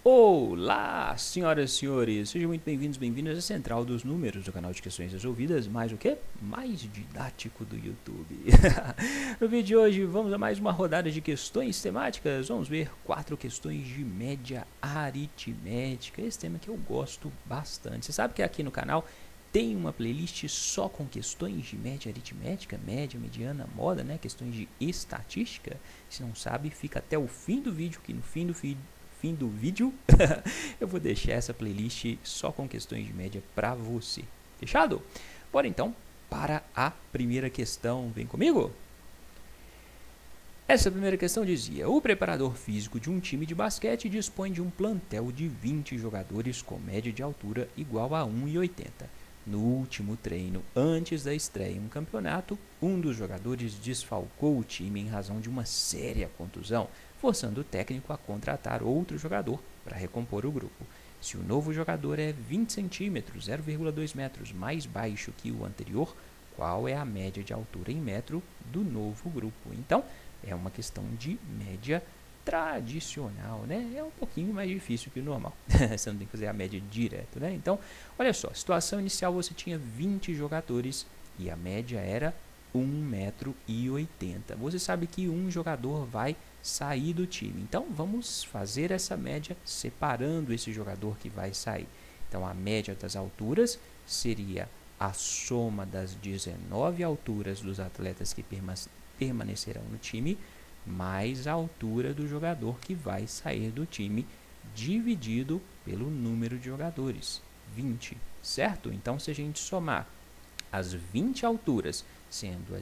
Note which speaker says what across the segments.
Speaker 1: Olá, senhoras e senhores, sejam muito bem-vindos à Central dos Números, do canal de questões resolvidas, mais o quê? Mais didático do YouTube. No vídeo de hoje vamos a mais uma rodada de questões temáticas, vamos ver 4 questões de média aritmética, esse tema que eu gosto bastante. Você sabe que aqui no canal tem uma playlist só com questões de média aritmética, média, mediana, moda, né? Questões de estatística. Se não sabe, fica até o fim do vídeo, que no fim do vídeo eu vou deixar essa playlist só com questões de média para você. Fechado? Bora então para a primeira questão. Vem comigo? Essa primeira questão dizia: o preparador físico de um time de basquete dispõe de um plantel de 20 jogadores com média de altura igual a 1,80. No último treino, antes da estreia em um campeonato, um dos jogadores desfalcou o time em razão de uma séria contusão, forçando o técnico a contratar outro jogador para recompor o grupo. Se o novo jogador é 20 centímetros, 0,2 metros mais baixo que o anterior, qual é a média de altura em metro do novo grupo? Então, é uma questão de média tradicional, né? É um pouquinho mais difícil que o normal. Você não tem que fazer a média direto, né? Então, olha só, situação inicial você tinha 20 jogadores e a média era 1,80 m. Você sabe que um jogador vai sair do time. Então, vamos fazer essa média separando esse jogador que vai sair. Então, a média das alturas seria a soma das 19 alturas dos atletas que permanecerão no time, mais a altura do jogador que vai sair do time, dividido pelo número de jogadores, 20, certo? Então, se a gente somar as 20 alturas, sendo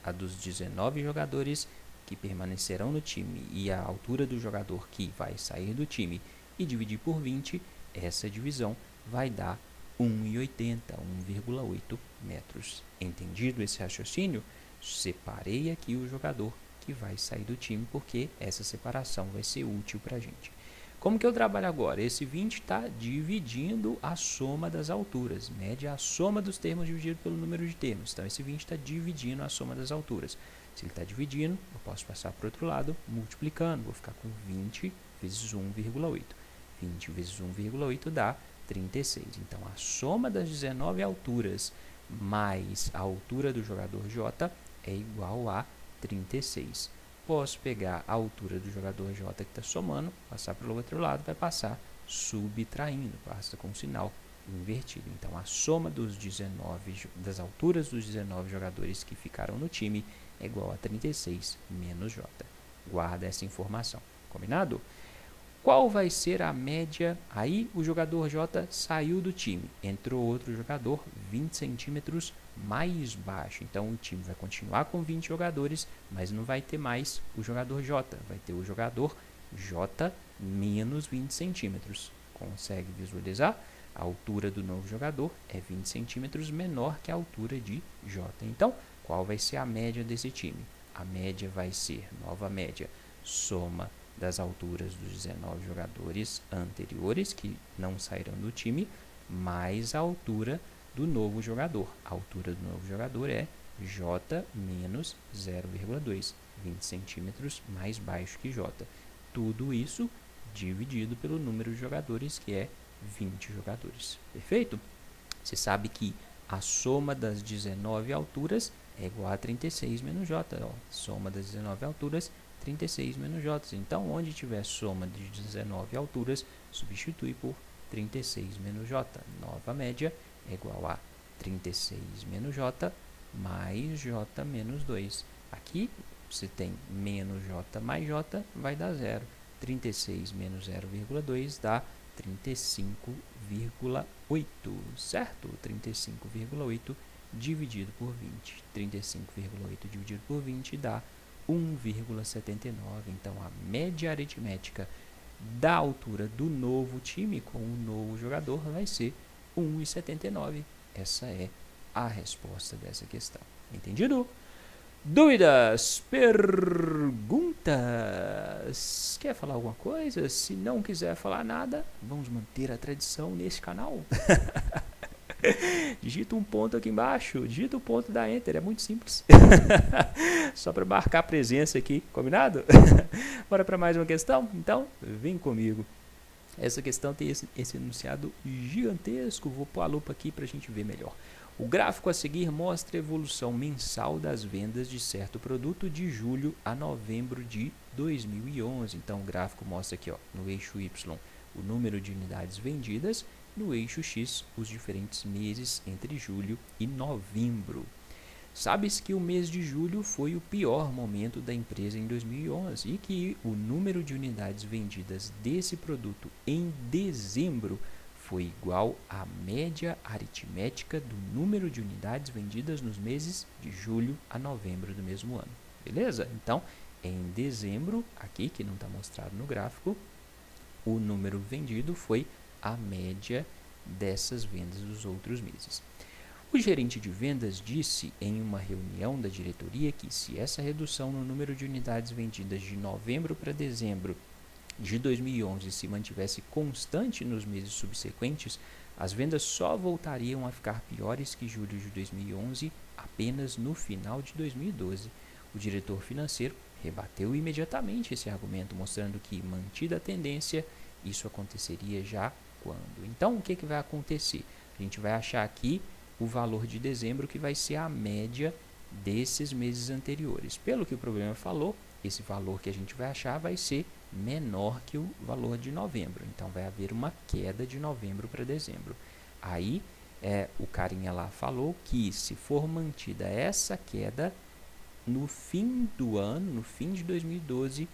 Speaker 1: a dos 19 jogadores que permanecerão no time e a altura do jogador que vai sair do time, e dividir por 20, essa divisão vai dar 1,80, 1,8 metros. Entendido esse raciocínio? Separei aqui o jogador que vai sair do time, porque essa separação vai ser útil para a gente. Como que eu trabalho agora? Esse 20 está dividindo a soma das alturas. Média a soma dos termos dividido pelo número de termos. Então, esse 20 está dividindo a soma das alturas. Se ele está dividindo, eu posso passar para o outro lado, multiplicando. Vou ficar com 20 vezes 1,8. 20 vezes 1,8 dá 36. Então, a soma das 19 alturas mais a altura do jogador J é igual a 36. Posso pegar a altura do jogador J que está somando, passar para o outro lado, vai passar subtraindo, passa com o sinal invertido. Então, a soma das alturas dos 19 jogadores que ficaram no time é igual a 36 menos J. Guarda essa informação. Combinado? Qual vai ser a média? Aí o jogador J saiu do time, entrou outro jogador 20 centímetros mais baixo. Então o time vai continuar com 20 jogadores, mas não vai ter mais o jogador J, vai ter o jogador J menos 20 centímetros. Consegue visualizar? A altura do novo jogador é 20 centímetros menor que a altura de J. Então, qual vai ser a média desse time? A média vai ser, nova média, soma das alturas dos 19 jogadores anteriores que não sairão do time, mais a altura do novo jogador. A altura do novo jogador é J menos 0,2, 20 centímetros mais baixo que J. Tudo isso dividido pelo número de jogadores, que é 20 jogadores. Perfeito? Você sabe que a soma das 19 alturas é igual a 36 menos J. Ó. Soma das 19 alturas, 36 menos J. Então, onde tiver soma de 19 alturas, substitui por 36 menos J. Nova média é igual a 36 menos J mais J menos 2. Aqui, você tem menos J mais J, vai dar 0. 36 menos 0,2 dá 35,8, certo? 35,8 dividido por 20. 35,8 dividido por 20 dá 1,79. Então, a média aritmética da altura do novo time com o novo jogador vai ser 1,79. Essa é a resposta dessa questão. Entendido? Dúvidas? Perguntas? Quer falar alguma coisa? Se não quiser falar nada, vamos manter a tradição nesse canal. Digita um ponto aqui embaixo, digita o ponto da Enter, é muito simples. Só para marcar a presença aqui, combinado? Bora para mais uma questão? Então, vem comigo. Essa questão tem esse enunciado gigantesco, vou pôr a lupa aqui para a gente ver melhor. O gráfico a seguir mostra a evolução mensal das vendas de certo produto de julho a novembro de 2011. Então, o gráfico mostra aqui, ó, no eixo Y, o número de unidades vendidas, no eixo X, os diferentes meses entre julho e novembro. Sabe-se que o mês de julho foi o pior momento da empresa em 2011 e que o número de unidades vendidas desse produto em dezembro foi igual à média aritmética do número de unidades vendidas nos meses de julho a novembro do mesmo ano. Beleza? Então, em dezembro, aqui que não está mostrado no gráfico, o número vendido foi a média dessas vendas dos outros meses. O gerente de vendas disse em uma reunião da diretoria que se essa redução no número de unidades vendidas de novembro para dezembro de 2011 se mantivesse constante nos meses subsequentes, as vendas só voltariam a ficar piores que julho de 2011 apenas no final de 2012. O diretor financeiro rebateu imediatamente esse argumento, mostrando que, mantida a tendência, isso aconteceria já quando. Então, o que vai acontecer? A gente vai achar aqui o valor de dezembro, que vai ser a média desses meses anteriores. Pelo que o problema falou, esse valor que a gente vai achar vai ser menor que o valor de novembro. Então, vai haver uma queda de novembro para dezembro. Aí, o carinha lá falou que se for mantida essa queda, no fim do ano, no fim de 2012,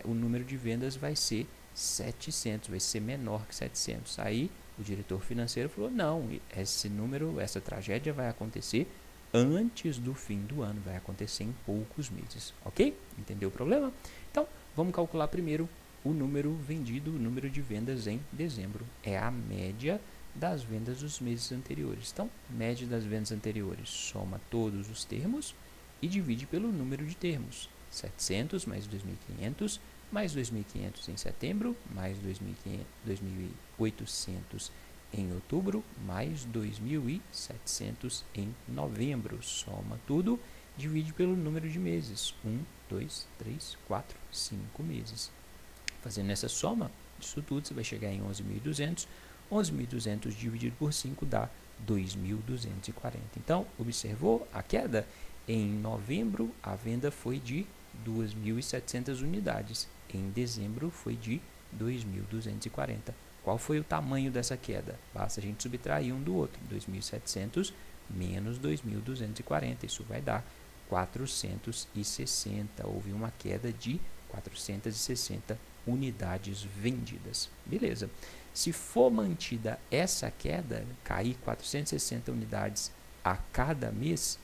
Speaker 1: o número de vendas vai ser 700, vai ser menor que 700. Aí, o diretor financeiro falou, não, esse número, essa tragédia vai acontecer antes do fim do ano, vai acontecer em poucos meses, ok? Entendeu o problema? Então, vamos calcular primeiro o número vendido, o número de vendas em dezembro. É a média das vendas dos meses anteriores. Então, média das vendas anteriores, soma todos os termos e divide pelo número de termos. 700 mais 2.500, mais 2.500 em setembro, mais 2.800 em outubro, mais 2.700 em novembro. Soma tudo, divide pelo número de meses. 1, 2, 3, 4, 5 meses. Fazendo essa soma disso tudo, você vai chegar em 11.200. 11.200 dividido por 5 dá 2.240. Então, observou a queda? Em novembro, a venda foi de 2.700 unidades. Em dezembro, foi de 2.240. Qual foi o tamanho dessa queda? Basta a gente subtrair um do outro. 2.700 menos 2.240. Isso vai dar 460. Houve uma queda de 460 unidades vendidas. Beleza. Se for mantida essa queda, cair 460 unidades a cada mês,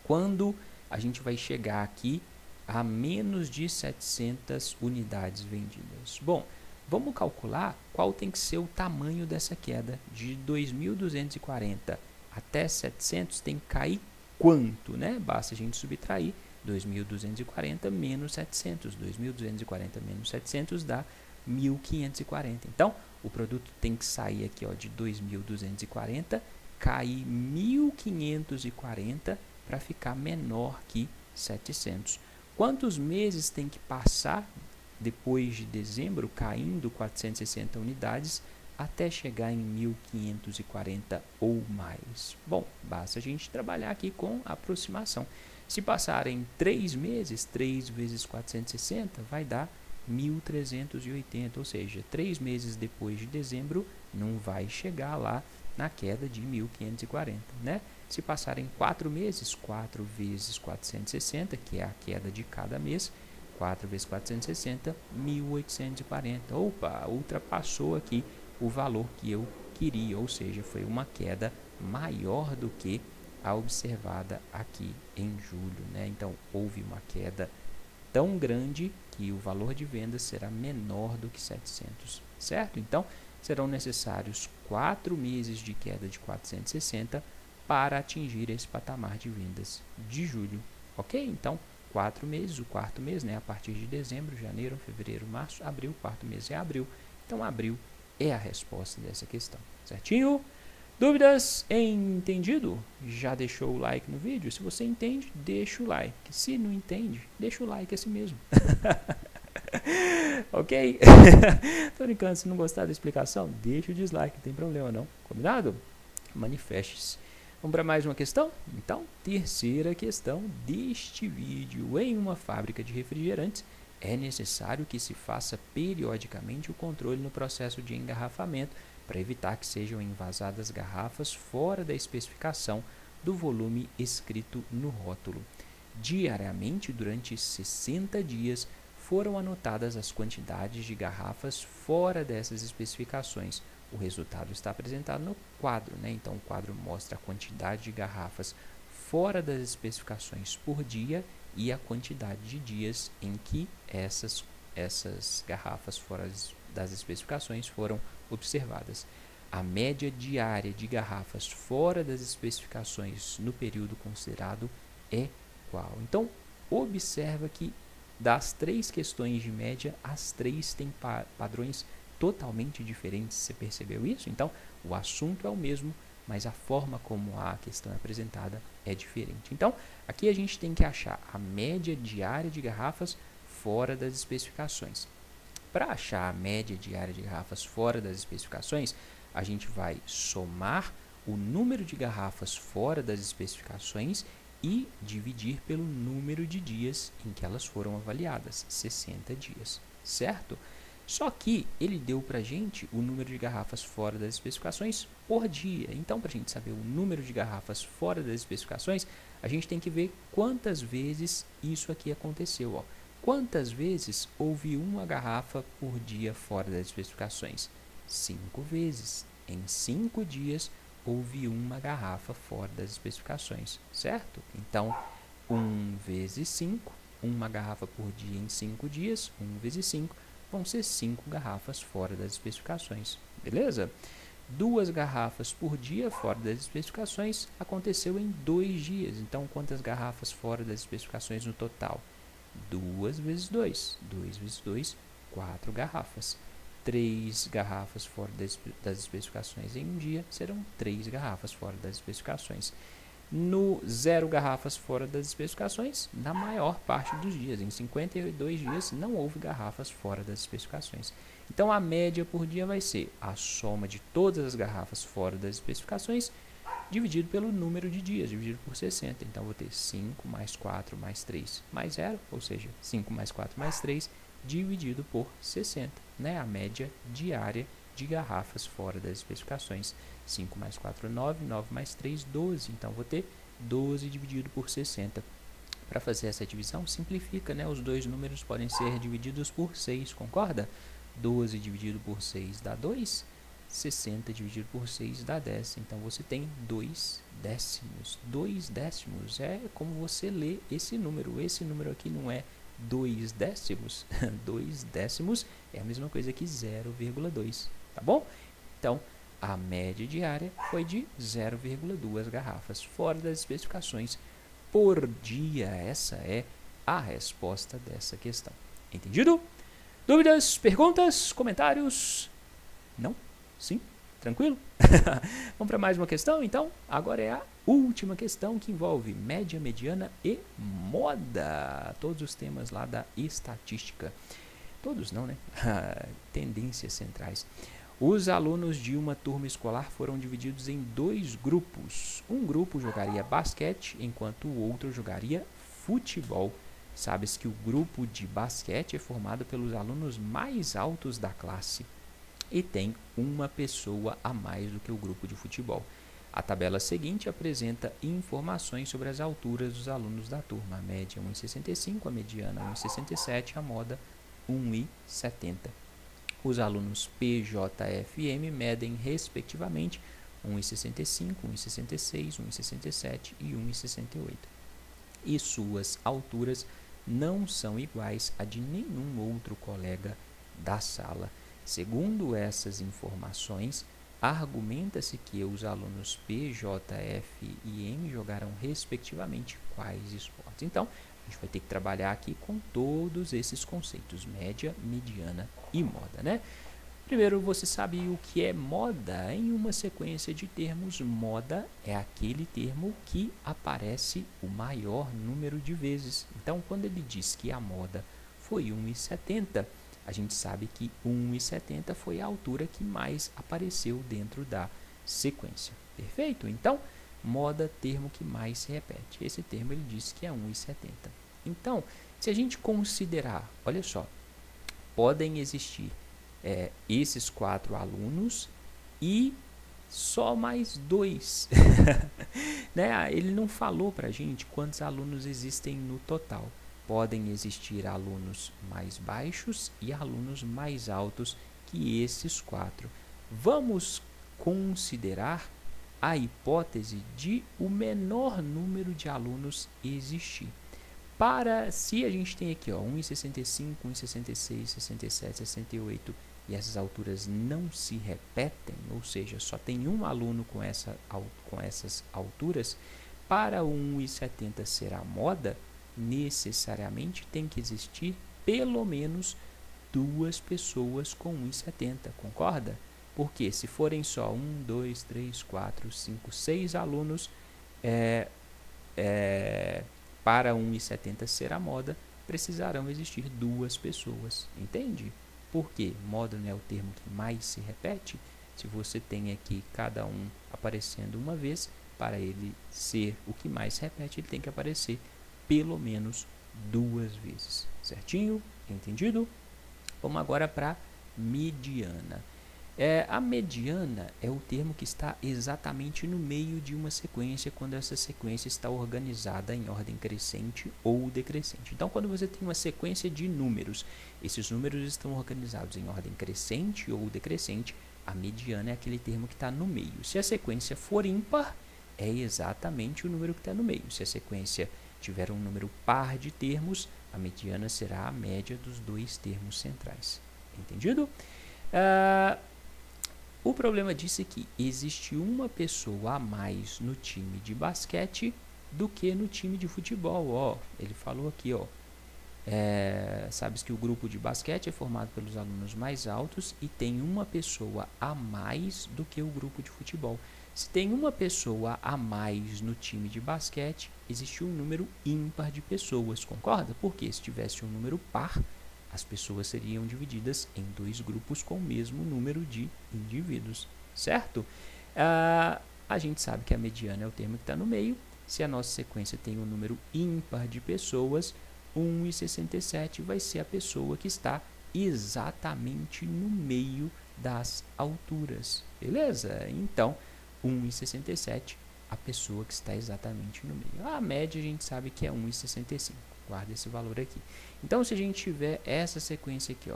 Speaker 1: quando a gente vai chegar aqui a menos de 700 unidades vendidas? Bom, vamos calcular qual tem que ser o tamanho dessa queda. De 2.240 até 700 tem que cair quanto, né? Basta a gente subtrair 2.240 menos 700. 2.240 menos 700 dá 1.540. Então, o produto tem que sair aqui, ó, de 2.240, cair 1.540 para ficar menor que 700. Quantos meses tem que passar depois de dezembro, caindo 460 unidades, até chegar em 1.540 ou mais? Bom, basta a gente trabalhar aqui com aproximação. Se passarem 3 meses, 3 vezes 460 vai dar 1.380, ou seja, 3 meses depois de dezembro não vai chegar lá na queda de 1.540, né? Se passarem 4 meses, 4 vezes 460, que é a queda de cada mês, 4 vezes 460, 1.840. Opa, ultrapassou aqui o valor que eu queria, ou seja, foi uma queda maior do que a observada aqui em julho, né? Então, houve uma queda tão grande que o valor de venda será menor do que 700, certo? Então, serão necessários 4 meses de queda de 460 para atingir esse patamar de vendas de julho, ok? Então, 4 meses, o quarto mês, né? A partir de dezembro, janeiro, fevereiro, março, abril, o quarto mês é abril. Então, abril é a resposta dessa questão, certinho? Dúvidas? Entendido? Já deixou o like no vídeo? Se você entende, deixa o like. Se não entende, deixa o like assim mesmo. Ok? Tô brincando, se não gostar da explicação, deixa o dislike, não tem problema não. Combinado? Manifeste-se. Vamos para mais uma questão? Então, terceira questão deste vídeo. Em uma fábrica de refrigerantes, é necessário que se faça periodicamente o controle no processo de engarrafamento para evitar que sejam envasadas garrafas fora da especificação do volume escrito no rótulo. Diariamente, durante 60 dias, foram anotadas as quantidades de garrafas fora dessas especificações. O resultado está apresentado no quadro, né? Então, o quadro mostra a quantidade de garrafas fora das especificações por dia e a quantidade de dias em que essas garrafas fora das especificações foram observadas. A média diária de garrafas fora das especificações no período considerado é qual? Então, observa que das 3 questões de média, as 3 têm padrões totalmente diferentes. Você percebeu isso? Então, o assunto é o mesmo, mas a forma como a questão é apresentada é diferente. Então, aqui a gente tem que achar a média diária de garrafas fora das especificações. Para achar a média diária de garrafas fora das especificações, a gente vai somar o número de garrafas fora das especificações e dividir pelo número de dias em que elas foram avaliadas, 60 dias, certo? Só que ele deu para a gente o número de garrafas fora das especificações por dia. Então, para a gente saber o número de garrafas fora das especificações, a gente tem que ver quantas vezes isso aqui aconteceu. Ó. Quantas vezes houve uma garrafa por dia fora das especificações? 5 vezes. Em 5 dias, houve uma garrafa fora das especificações, certo? Então, 1 vezes 5, uma garrafa por dia em 5 dias, 1 vezes 5, vão ser 5 garrafas fora das especificações, beleza? 2 garrafas por dia fora das especificações aconteceu em 2 dias, então quantas garrafas fora das especificações no total? 2 vezes 2, 2 vezes 2, 4 garrafas. 3 garrafas fora das especificações em um dia serão 3 garrafas fora das especificações. No 0 garrafas fora das especificações, na maior parte dos dias, em 52 dias, não houve garrafas fora das especificações. Então, a média por dia vai ser a soma de todas as garrafas fora das especificações, dividido pelo número de dias, dividido por 60. Então, vou ter 5 mais 4 mais 3 mais 0, ou seja, 5 mais 4 mais 3, dividido por 60, né? A média diária de garrafas fora das especificações. 5 mais 4, 9, 9 mais 3, 12. Então, vou ter 12 dividido por 60. Para fazer essa divisão, simplifica, né? Os dois números podem ser divididos por 6, concorda? 12 dividido por 6 dá 2, 60 dividido por 6 dá 10. Então, você tem 2 décimos. 2 décimos é como você lê esse número. Esse número aqui não é 2 décimos. 2 décimos é a mesma coisa que 0,2, tá bom? Então, a média diária foi de 0,2 garrafas fora das especificações por dia. Essa é a resposta dessa questão. Entendido? Dúvidas, perguntas, comentários? Não? Sim? Tranquilo? Vamos para mais uma questão, então? Agora é a última questão, que envolve média, mediana e moda. Todos os temas lá da estatística. Todos não, né? Tendências centrais. Os alunos de uma turma escolar foram divididos em 2 grupos. Um grupo jogaria basquete, enquanto o outro jogaria futebol. Sabes que o grupo de basquete é formado pelos alunos mais altos da classe e tem uma pessoa a mais do que o grupo de futebol. A tabela seguinte apresenta informações sobre as alturas dos alunos da turma. A média 1,65, a mediana 1,67, a moda 1,70. Os alunos PJFM medem, respectivamente, 1,65, 1,66, 1,67 e 1,68. E suas alturas não são iguais a de nenhum outro colega da sala. Segundo essas informações, argumenta-se que os alunos PJF e M jogaram, respectivamente, quais esportes. Então, a gente vai ter que trabalhar aqui com todos esses conceitos, média, mediana e moda, né? Primeiro, você sabe o que é moda? Em uma sequência de termos, moda é aquele termo que aparece o maior número de vezes. Então, quando ele diz que a moda foi 1,70, a gente sabe que 1,70 foi a altura que mais apareceu dentro da sequência. Perfeito? Então, moda, termo que mais se repete. Esse termo ele diz que é 1,70. Então, se a gente considerar, olha só, podem existir esses 4 alunos e só mais 2. Né? Ele não falou para a gente quantos alunos existem no total. Podem existir alunos mais baixos e alunos mais altos que esses 4. Vamos considerar a hipótese de o menor número de alunos existir. Se a gente tem aqui 1,65, 1,66, 67, 68 e essas alturas não se repetem, ou seja, só tem um aluno com essas alturas, para o 1,70 ser a moda, necessariamente tem que existir pelo menos 2 pessoas com 1,70, concorda? Porque se forem só 1, 2, 3, 4, 5, 6 alunos, para 1,70 ser a moda, precisarão existir 2 pessoas, entende? Porque moda não é o termo que mais se repete. Se você tem aqui cada um aparecendo uma vez, para ele ser o que mais se repete, ele tem que aparecer pelo menos 2 vezes, certinho? Entendido? Vamos agora para mediana. A mediana é o termo que está exatamente no meio de uma sequência, quando essa sequência está organizada em ordem crescente ou decrescente. Então, quando você tem uma sequência de números, esses números estão organizados em ordem crescente ou decrescente, a mediana é aquele termo que está no meio. Se a sequência for ímpar, é exatamente o número que está no meio. Se a sequência tiver um número par de termos, a mediana será a média dos 2 termos centrais. Entendido? O problema disso é que existe uma pessoa a mais no time de basquete do que no time de futebol. Ele falou aqui, sabes que o grupo de basquete é formado pelos alunos mais altos e tem uma pessoa a mais do que o grupo de futebol. Se tem uma pessoa a mais no time de basquete, existe um número ímpar de pessoas, concorda? Porque se tivesse um número par, as pessoas seriam divididas em 2 grupos com o mesmo número de indivíduos, certo? A gente sabe que a mediana é o termo que está no meio. Se a nossa sequência tem um número ímpar de pessoas, 1,67 vai ser a pessoa que está exatamente no meio das alturas, beleza? Então, 1,67, a pessoa que está exatamente no meio. A média a gente sabe que é 1,65. Guarda esse valor aqui. Então, se a gente tiver essa sequência aqui,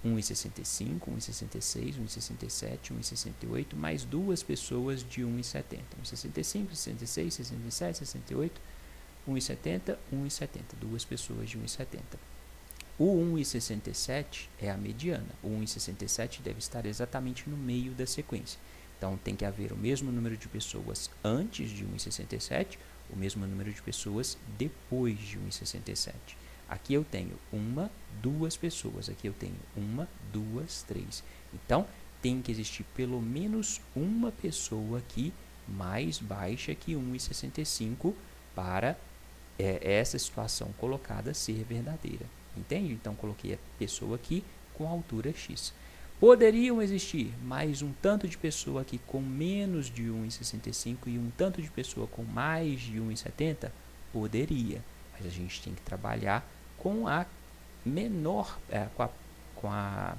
Speaker 1: 1,65, 1,66, 1,67, 1,68, mais 2 pessoas de 1,70. 1,65, 66, 67, 68, 1,70, 1,70. 2 pessoas de 1,70. O 1,67 é a mediana. O 1,67 deve estar exatamente no meio da sequência. Então, tem que haver o mesmo número de pessoas antes de 1,67, o mesmo número de pessoas depois de 1,67. Aqui eu tenho 1, 2 pessoas. Aqui eu tenho 1, 2, 3. Então, tem que existir pelo menos uma pessoa aqui mais baixa que 1,65 para essa situação colocada ser verdadeira. Entende? Então, coloquei a pessoa aqui com altura x. Poderiam existir mais um tanto de pessoa aqui com menos de 1,65 e um tanto de pessoa com mais de 1,70? Poderia, mas a gente tem que trabalhar com a menor, com a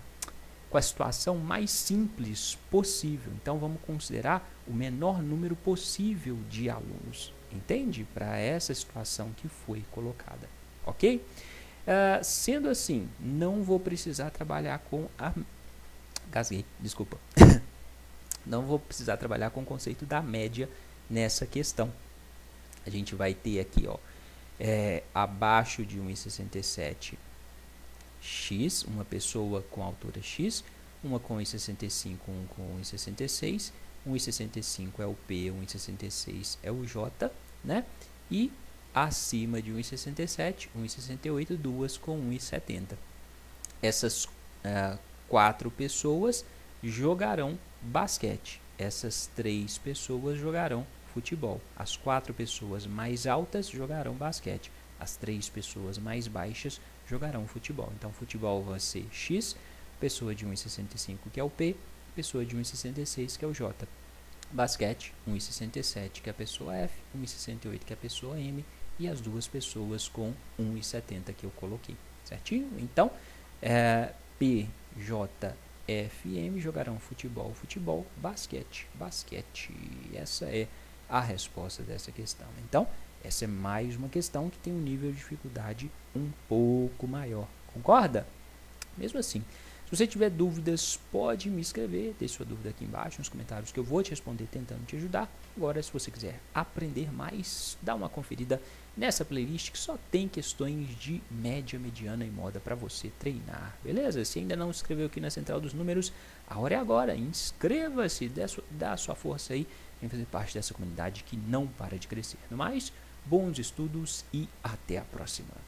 Speaker 1: situação mais simples possível. Então, vamos considerar o menor número possível de alunos, entende? Para essa situação que foi colocada, ok? Sendo assim, não vou precisar trabalhar com a... Gasguei, desculpa. Não vou precisar trabalhar com o conceito da média nessa questão. A gente vai ter aqui, abaixo de 1,67 x, uma pessoa com altura x, uma com 1,65, um com 1,66, 1,65 é o P, 1,66 é o J, né? E acima de 1,67, 1,68, 2 com 1,70. Essas 4 pessoas jogarão basquete. Essas 3 pessoas jogarão futebol. As 4 pessoas mais altas jogarão basquete. As 3 pessoas mais baixas jogarão futebol. Então, futebol vai ser X, pessoa de 1,65 que é o P, pessoa de 1,66 que é o J. Basquete, 1,67 que é a pessoa F, 1,68 que é a pessoa M e as duas pessoas com 1,70 que eu coloquei, certinho? Então, P, J, F e M jogarão futebol, basquete. Essa é a resposta dessa questão. Então, essa é mais uma questão que tem um nível de dificuldade um pouco maior. Concorda? Mesmo assim, se você tiver dúvidas, pode me escrever, deixe sua dúvida aqui embaixo nos comentários que eu vou te responder tentando te ajudar. Agora, se você quiser aprender mais, dá uma conferida nessa playlist que só tem questões de média, mediana e moda para você treinar, beleza? Se ainda não se inscreveu aqui na Central dos Números, a hora é agora, inscreva-se, dá a sua força aí em fazer parte dessa comunidade que não para de crescer. No mais, bons estudos e até a próxima.